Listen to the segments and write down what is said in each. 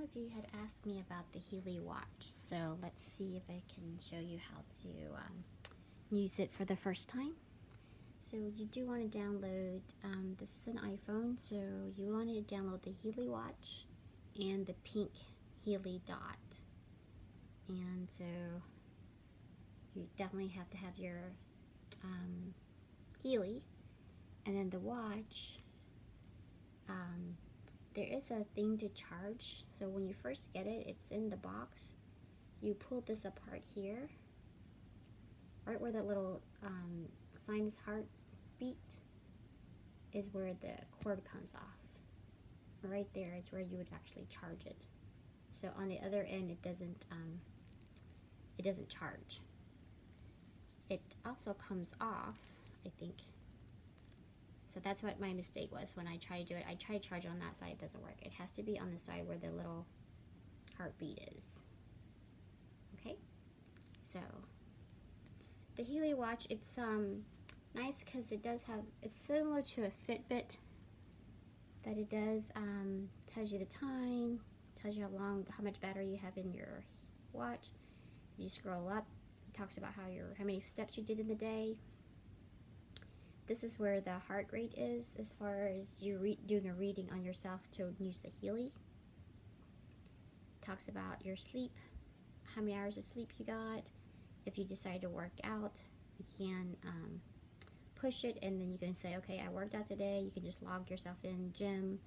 some of you had asked me about the Healy watch, so let's see if I can show you how to use it for the first time. So you do want to download, this is an iPhone, so you want to download the Healy watch and the pink Healy dot. And so you definitely have to have your Healy, and then the watch. There is a thing to charge, so when you first get it, it's in the box. You pull this apart here, right where the little sinus heart beat is where the cord comes off. Right there is where you would actually charge it. So on the other end, it doesn't charge. It also comes off, I think. So that's what my mistake was when I tried to do it. I tried to charge on that side, it doesn't work. It has to be on the side where the little heartbeat is. Okay, so the Healy watch, it's nice because it does have, it's similar to a Fitbit, that it does tells you the time, tells you how much battery you have in your watch. You scroll up, it talks about how many steps you did in the day. This is where the heart rate is as far as you doing a reading on yourself to use the Healy. Talks about your sleep, how many hours of sleep you got. If you decide to work out, you can push it, and then you can say, okay, I worked out today. You can just log yourself in: gym,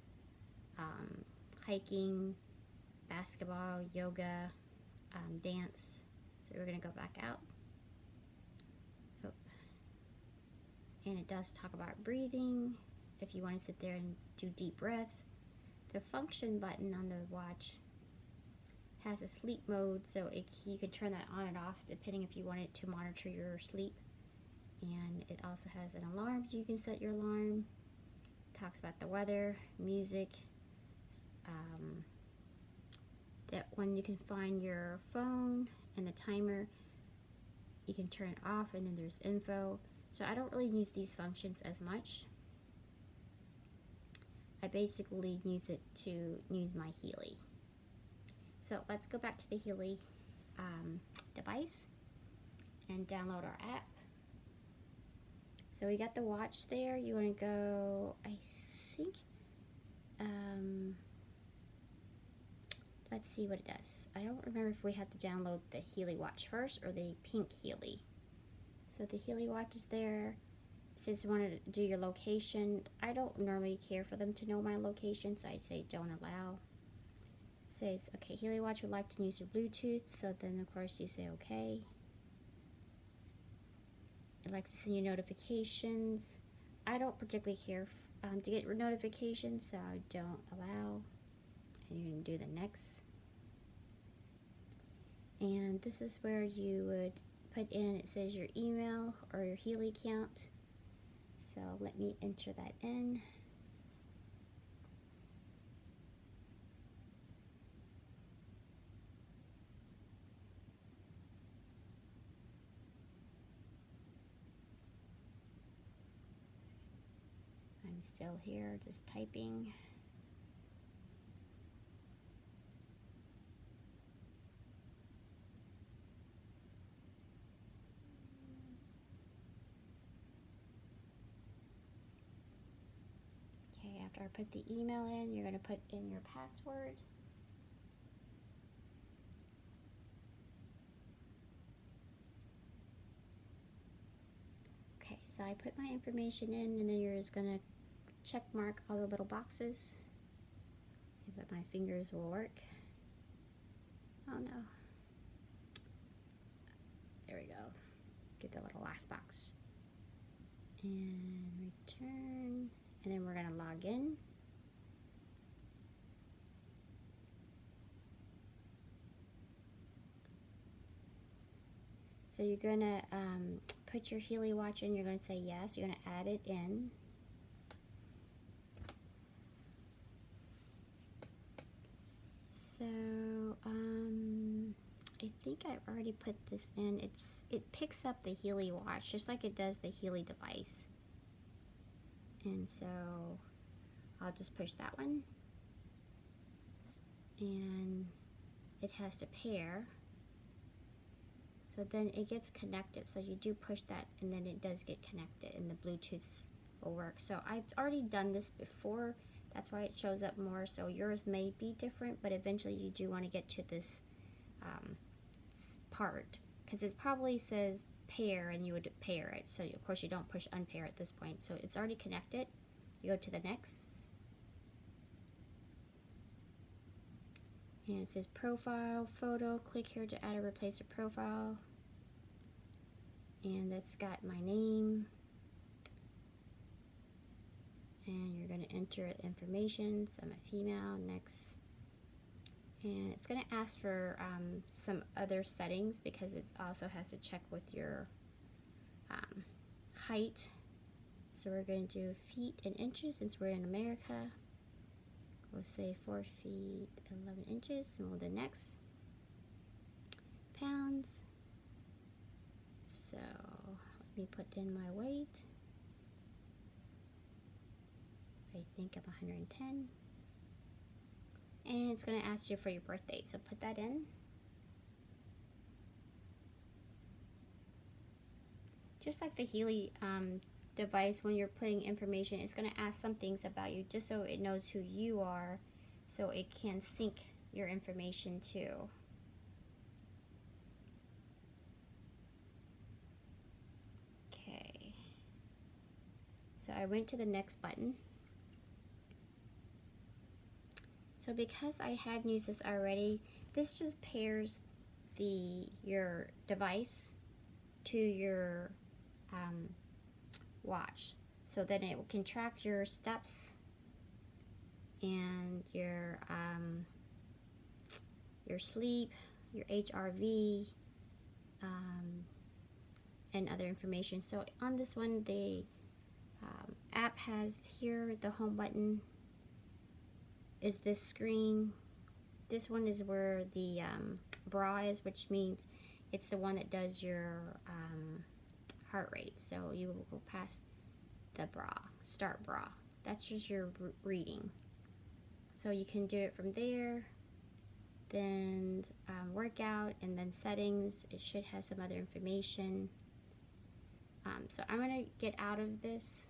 hiking, basketball, yoga, dance. So we're gonna go back out. And it does talk about breathing, if you want to sit there and do deep breaths. The function button on the watch has a sleep mode, so you can turn that on and off depending if you want it to monitor your sleep. And it also has an alarm, so you can set your alarm. It talks about the weather, music, that when you can find your phone and the timer, you can turn it off, and then there's info. So I don't really use these functions as much. I basically use it to use my Healy. So let's go back to the Healy device and download our app. So we got the watch there. You want to go, I think, let's see what it does. I don't remember if we have to download the Healy watch first or the pink Healy. So the Healy watch is there. It says you want to do your location. I don't normally care for them to know my location, so I'd say don't allow. It says, okay, Healy watch would like to use your Bluetooth, so then of course you say okay. It likes to send you notifications. I don't particularly care to get notifications, so I don't allow. And you can do the next. And this is where you would put in, it says your email or your Healy account. So let me enter that in. I'm still here just typing. After I put the email in, you're going to put in your password. Okay, so I put my information in, and then you're just going to check mark all the little boxes. If my fingers will work. Oh no. There we go. Get the little last box. And return. And then we're going to log in. So you're going to put your Healy watch in. You're going to say yes. You're going to add it in. So I think I've already put this in. It picks up the Healy watch just like it does the Healy device. And so I'll just push that one. and it has to pair. So then it gets connected. So you do push that and then it does get connected and the Bluetooth will work. So I've already done this before. That's why it shows up more. So yours may be different, but eventually you do want to get to this part, because it probably says pair and you would pair it. So of course you don't push unpair at this point. So it's already connected. You go to the next. And it says profile, photo. Click here to add or replace a profile. And that's got my name. And you're going to enter information. So I'm a female. Next. And it's going to ask for some other settings, because it also has to check with your height. So we're going to do feet and inches since we're in America. We'll say 4 feet 11 inches, and we'll do next. Pounds. So let me put in my weight. I think I'm 110. And it's going to ask you for your birth date, so put that in. Just like the Healy device, when you're putting information, it's going to ask some things about you just so it knows who you are, so it can sync your information too. Okay. So I went to the next button. So because I had used this already, this just pairs your device to your watch, so then it can track your steps and your sleep, your HRV, and other information. So on this one, the app has here the home button is this screen. This one is where the bra is, which means it's the one that does your heart rate. So you will go past the bra, start bra. That's just your reading. So you can do it from there. Then workout, and then settings. It should have some other information. So I'm gonna get out of this.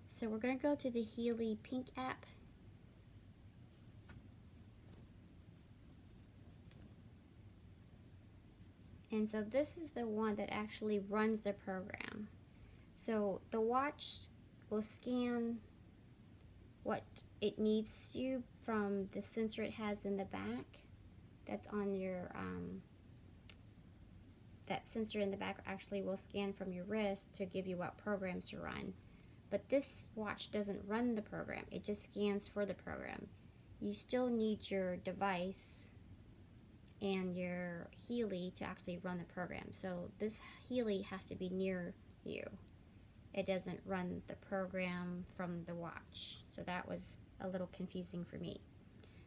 So we're gonna go to the Healy Pink app. And so this is the one that actually runs the program. So the watch will scan what it needs you from the sensor it has in the back. That's on your, that sensor in the back actually will scan from your wrist to give you what programs to run. But this watch doesn't run the program, it just scans for the program. You still need your device and your Healy to actually run the program. So this Healy has to be near you. It doesn't run the program from the watch. So that was a little confusing for me.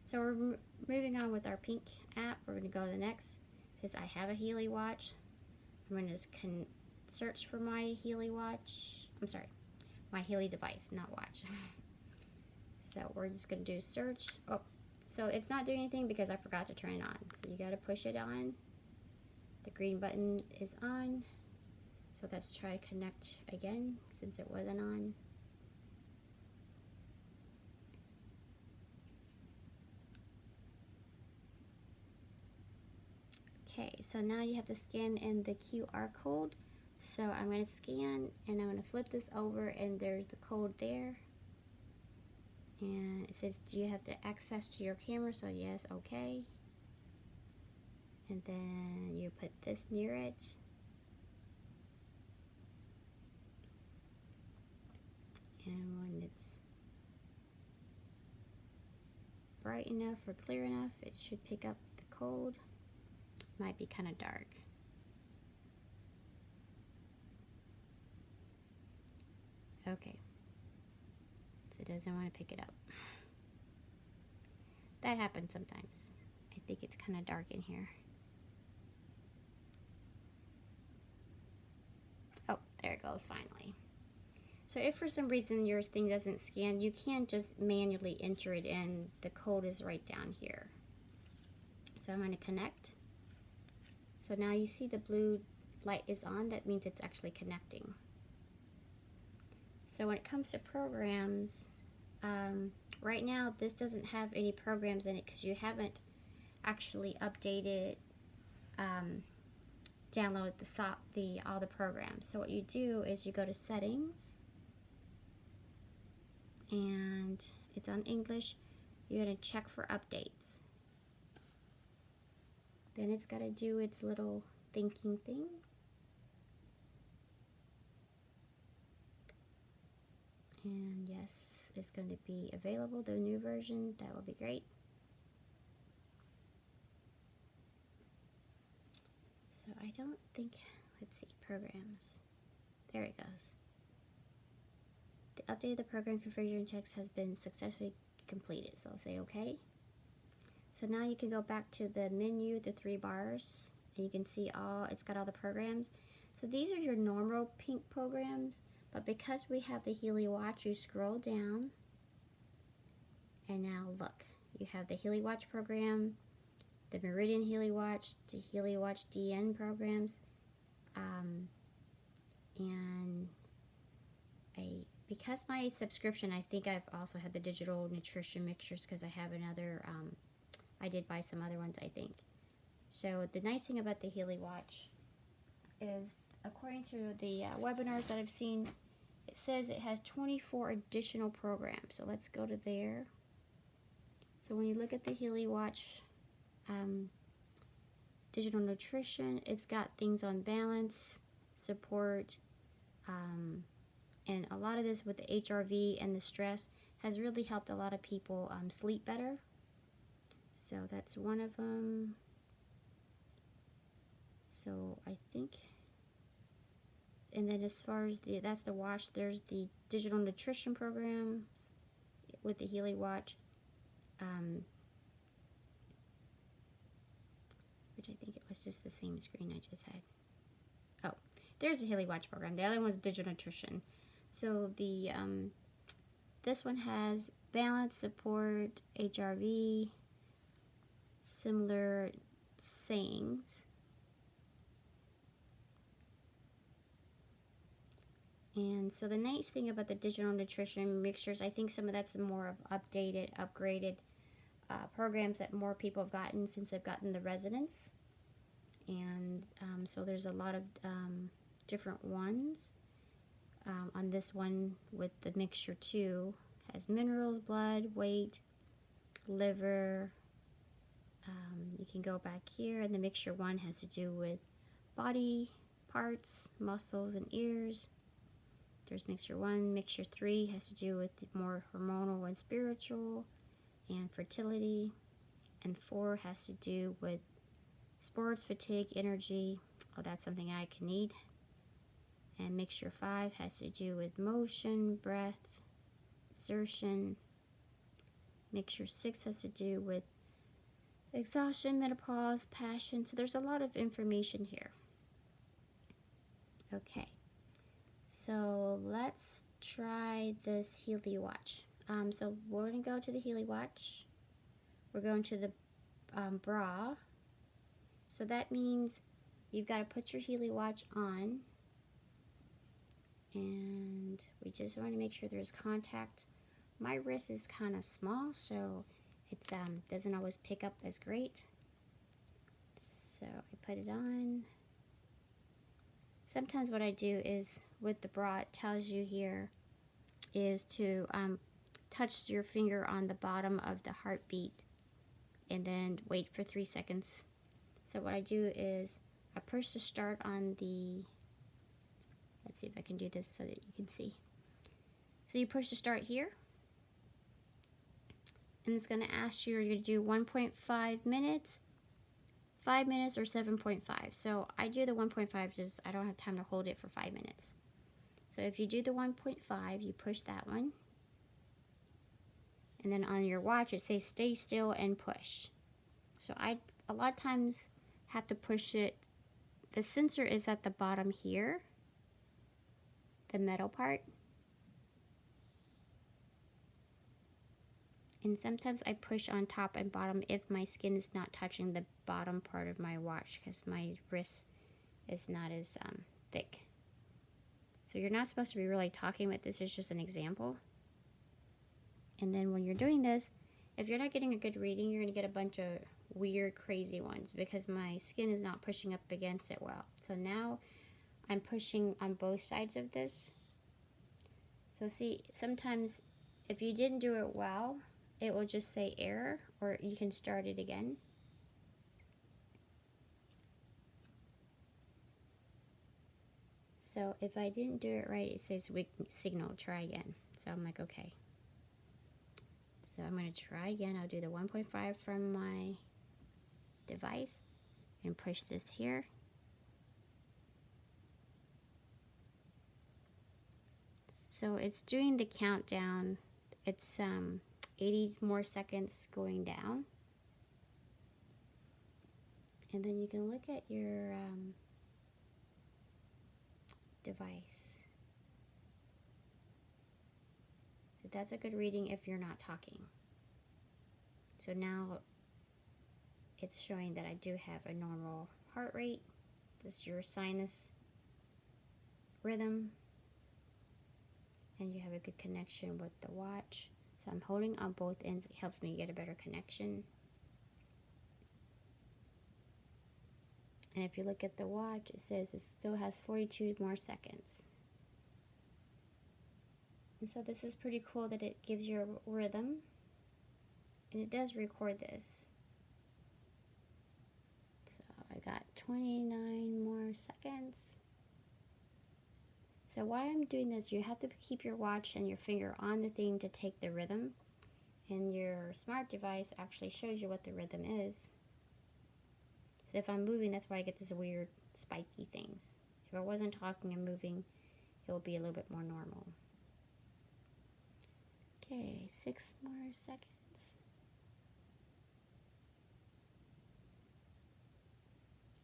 So we're moving on with our Pink app. We're going to go to the next. It says I have a Healy watch. I'm going to search for my Healy watch. I'm sorry, my Healy device, not watch. So we're just going to do search. Oh, so it's not doing anything because I forgot to turn it on. So you got to push it on. The green button is on. So let's try to connect again since it wasn't on. Okay, so now you have to scan in the QR code. So I'm going to scan and I'm going to flip this over and there's the code there. And it says, do you have the access to your camera? So yes, okay. And then you put this near it. And when it's bright enough or clear enough, it should pick up the code. Might be kind of dark. Okay. So it doesn't want to pick it up. That happens sometimes. I think it's kind of dark in here. Oh, there it goes finally. So if for some reason your thing doesn't scan, you can just manually enter it in. The code is right down here. So I'm going to connect. So now you see the blue light is on. That means it's actually connecting. So when it comes to programs, right now this doesn't have any programs in it because you haven't actually updated, download all the programs. So what you do is you go to settings, and it's on English. You're going to check for updates. Then it's got to do its little thinking thing. And yes, it's going to be available, the new version. That will be great. So I don't think, let's see, programs. There it goes. The update of the program configuration checks has been successfully completed. So I'll say OK. So now you can go back to the menu, the 3 bars, and you can see it's got all the programs. So these are your normal pink programs, but because we have the Healy watch, you scroll down, and now look, you have the Healy watch program, the Meridian Healy watch, the Healy watch DN programs, and because my subscription, I think I've also had the digital nutrition mixtures because I have another, I did buy some other ones, I think. So the nice thing about the Healy watch is, according to the webinars that I've seen, it says it has 24 additional programs. So let's go to there. So when you look at the Healy watch digital nutrition, it's got things on balance, support, and a lot of this with the HRV and the stress has really helped a lot of people sleep better. So that's one of them. So I think, and then as far as that's the watch, there's the digital nutrition program with the Healy watch, which I think it was just the same screen I just had. Oh, there's a Healy watch program. The other one was digital nutrition. So the this one has balance, support, HRV, similar sayings. And so the nice thing about the digital nutrition mixtures, I think some of that's the more of updated, upgraded programs that more people have gotten since they've gotten the residence. And so there's a lot of different ones. On this one with the mixture 2, has minerals, blood, weight, liver. You can go back here, and the mixture 1 has to do with body parts, muscles, and ears. There's mixture 1. Mixture 3 has to do with more hormonal and spiritual and fertility. And 4 has to do with sports, fatigue, energy. Oh, that's something I can need. And mixture 5 has to do with motion, breath, exertion. Mixture 6 has to do with exhaustion, menopause, passion. So there's a lot of information here. Okay, so let's try this Healy watch. So we're going to go to the Healy watch. We're going to the bra. So that means you've got to put your Healy watch on. And we just want to make sure there's contact. My wrist is kind of small, so it doesn't always pick up as great. So I put it on. Sometimes what I do is with the bra, it tells you here is to touch your finger on the bottom of the heartbeat and then wait for 3 seconds. So what I do is I push the start on the, let's see if I can do this so that you can see. So you push the start here, and it's going to ask you, you're going to do 1.5 minutes, 5 minutes, or 7.5. So I do the 1.5, just I don't have time to hold it for 5 minutes. So if you do the 1.5, you push that one. And then on your watch, it says stay still and push. So I, a lot of times, have to push it. The sensor is at the bottom here, the metal part. And sometimes I push on top and bottom if my skin is not touching the bottom part of my watch, because my wrist is not as thick. So you're not supposed to be really talking, but this is just an example. And then when you're doing this, if you're not getting a good reading, you're going to get a bunch of weird, crazy ones because my skin is not pushing up against it well. So now I'm pushing on both sides of this. So see, sometimes if you didn't do it well, it will just say error, or you can start it again. So if I didn't do it right, it says weak signal, try again. So I'm like, okay. So I'm going to try again. I'll do the 1.5 from my device and push this here. So it's doing the countdown. It's 80 more seconds going down. And then you can look at your device. So that's a good reading if you're not talking. So now it's showing that I do have a normal heart rate. This is your sinus rhythm. And you have a good connection with the watch. So I'm holding on both ends. It helps me get a better connection. And if you look at the watch, it says it still has 42 more seconds. And so this is pretty cool that it gives you a rhythm. And it does record this. So I got 29 more seconds. So while I'm doing this, you have to keep your watch and your finger on the thing to take the rhythm. And your smart device actually shows you what the rhythm is. So if I'm moving, that's why I get these weird spiky things. If I wasn't talking and moving, it will be a little bit more normal. Okay, 6 more seconds.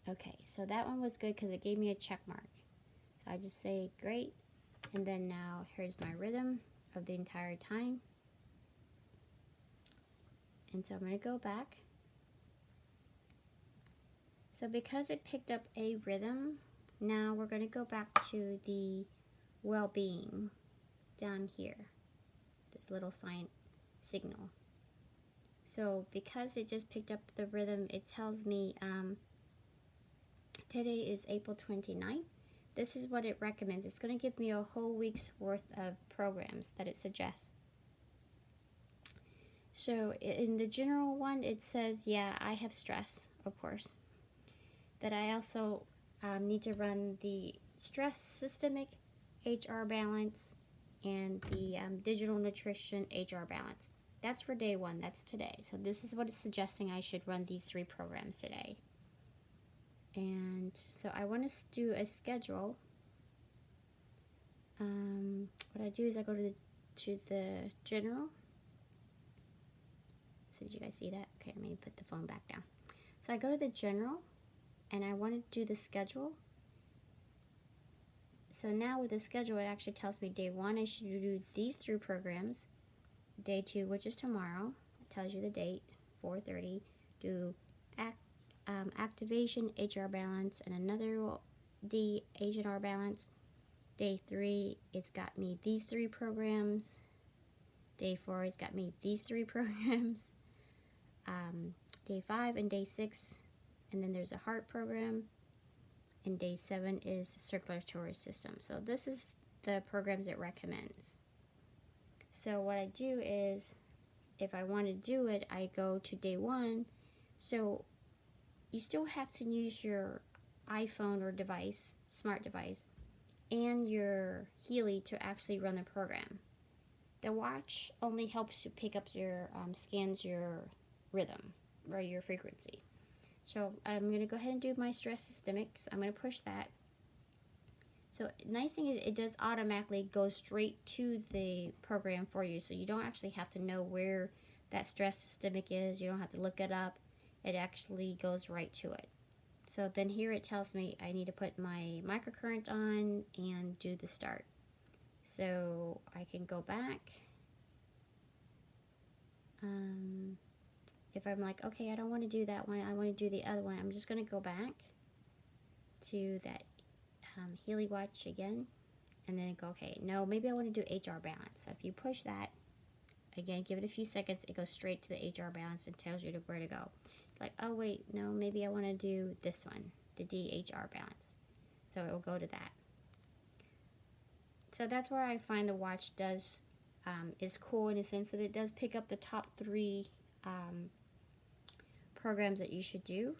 Okay, so that one was good because it gave me a check mark. So I just say great, and then now here's my rhythm of the entire time. And so I'm going to go back. So because it picked up a rhythm, now we're going to go back to the well-being down here, this little sign signal. So because it just picked up the rhythm, it tells me today is April 29th. This is what it recommends. It's going to give me a whole week's worth of programs that it suggests. So in the general one, it says, yeah, I have stress, of course. That I also need to run the stress systemic HR balance and the digital nutrition HR balance. That's for day 1. That's today. So this is what it's suggesting I should run these 3 programs today. And so I want to do a schedule. What I do is I go to the general. So did you guys see that? Okay, let me put the phone back down. So I go to the general, and I want to do the schedule. So now with the schedule, it actually tells me day 1, I should do these 3 programs. Day 2, which is tomorrow, it tells you the date, 4:30, do activation, HR balance, and another D, HR balance. Day 3, it's got me these 3 programs. Day 4, it's got me these 3 programs. Day 5 and day 6, and then there's a heart program. And day 7 is circulatory system. So this is the programs it recommends. So what I do is, if I want to do it, I go to day 1. So you still have to use your iPhone or device, smart device, and your Healy to actually run the program. The watch only helps you pick up your, scans your rhythm or your frequency. So I'm going to go ahead and do my stress systemic. So I'm going to push that. So nice thing is it does automatically go straight to the program for you. So you don't actually have to know where that stress systemic is. You don't have to look it up. It actually goes right to it. So then here it tells me I need to put my microcurrent on and do the start. So I can go back. if I'm like, okay, I don't want to do that one, I want to do the other one, I'm just going to go back to that Healy watch again, and then go, okay, no, maybe I want to do HR balance. So if you push that, again, give it a few seconds, it goes straight to the HR balance and tells you where to go. It's like, oh wait, no, maybe I want to do this one, the DHR balance. So it will go to that. So that's where I find the watch is cool in a sense that it does pick up the top 3 programs that you should do.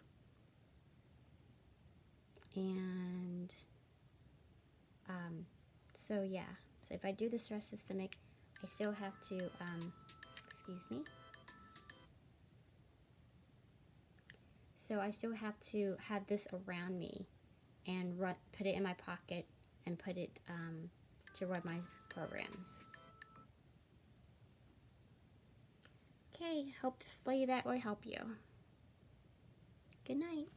And so yeah, so if I do the stress systemic, I still have to, excuse me. So I still have to have this around me and put it in my pocket and put it to run my programs. Okay, hopefully that will help you. Good night.